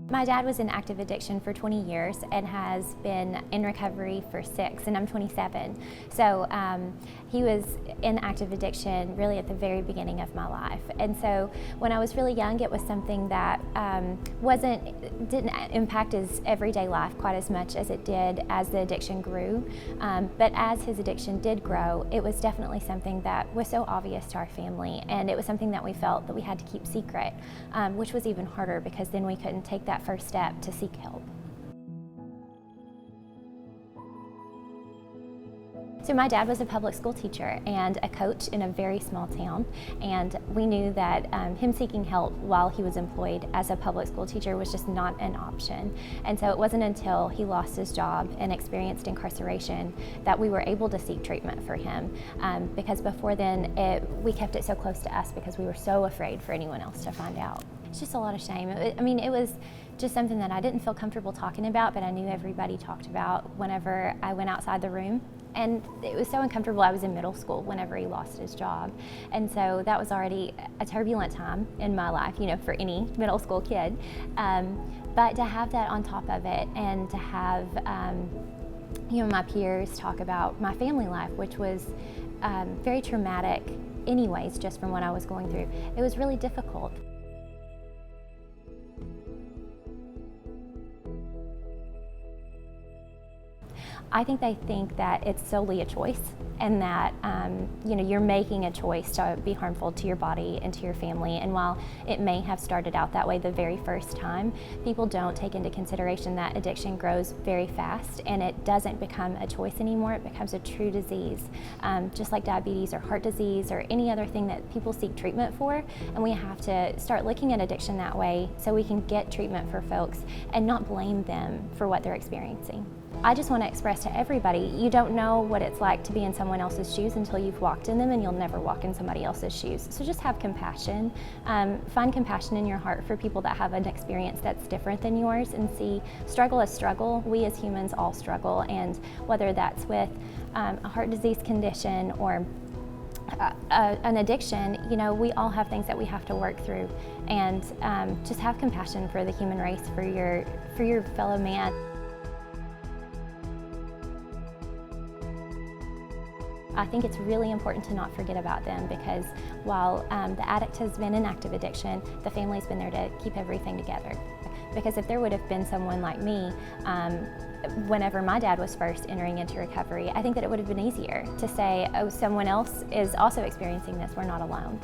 My dad was in active addiction for 20 years and has been in recovery for 6, and I'm 27. So he was in active addiction really at the very beginning of my life. And so when I was really young, it was something that didn't impact his everyday life quite as much as it did as the addiction grew. But as his addiction did grow, it was definitely something that was so obvious to our family, and it was something that we felt that we had to keep secret, which was even harder because then we couldn't take that first step to seek help. So my dad was a public school teacher and a coach in a very small town, and we knew that him seeking help while he was employed as a public school teacher was just not an option. And so it wasn't until he lost his job and experienced incarceration that we were able to seek treatment for him, because before then we kept it so close to us because we were so afraid for anyone else to find out. It's just a lot of shame. It was just something that I didn't feel comfortable talking about, but I knew everybody talked about whenever I went outside the room. And it was so uncomfortable. I was in middle school whenever he lost his job. And so that was already a turbulent time in my life, for any middle school kid. But to have that on top of it, and to have my peers talk about my family life, which was very traumatic anyways, just from what I was going through, it was really difficult. I think they think that it's solely a choice, and that you're making a choice to be harmful to your body and to your family. And while it may have started out that way the very first time, people don't take into consideration that addiction grows very fast, and it doesn't become a choice anymore. It becomes a true disease, just like diabetes or heart disease or any other thing that people seek treatment for. And we have to start looking at addiction that way so we can get treatment for folks and not blame them for what they're experiencing. I just want to express to everybody, you don't know what it's like to be in someone else's shoes until you've walked in them, and you'll never walk in somebody else's shoes. So just have compassion. Find compassion in your heart for people that have an experience that's different than yours, and see struggle as struggle. We as humans all struggle, and whether that's with a heart disease condition or an addiction, we all have things that we have to work through. And just have compassion for the human race, for your fellow man. I think it's really important to not forget about them, because while the addict has been in active addiction, the family's been there to keep everything together. Because if there would have been someone like me whenever my dad was first entering into recovery, I think that it would have been easier to say, oh, someone else is also experiencing this, we're not alone.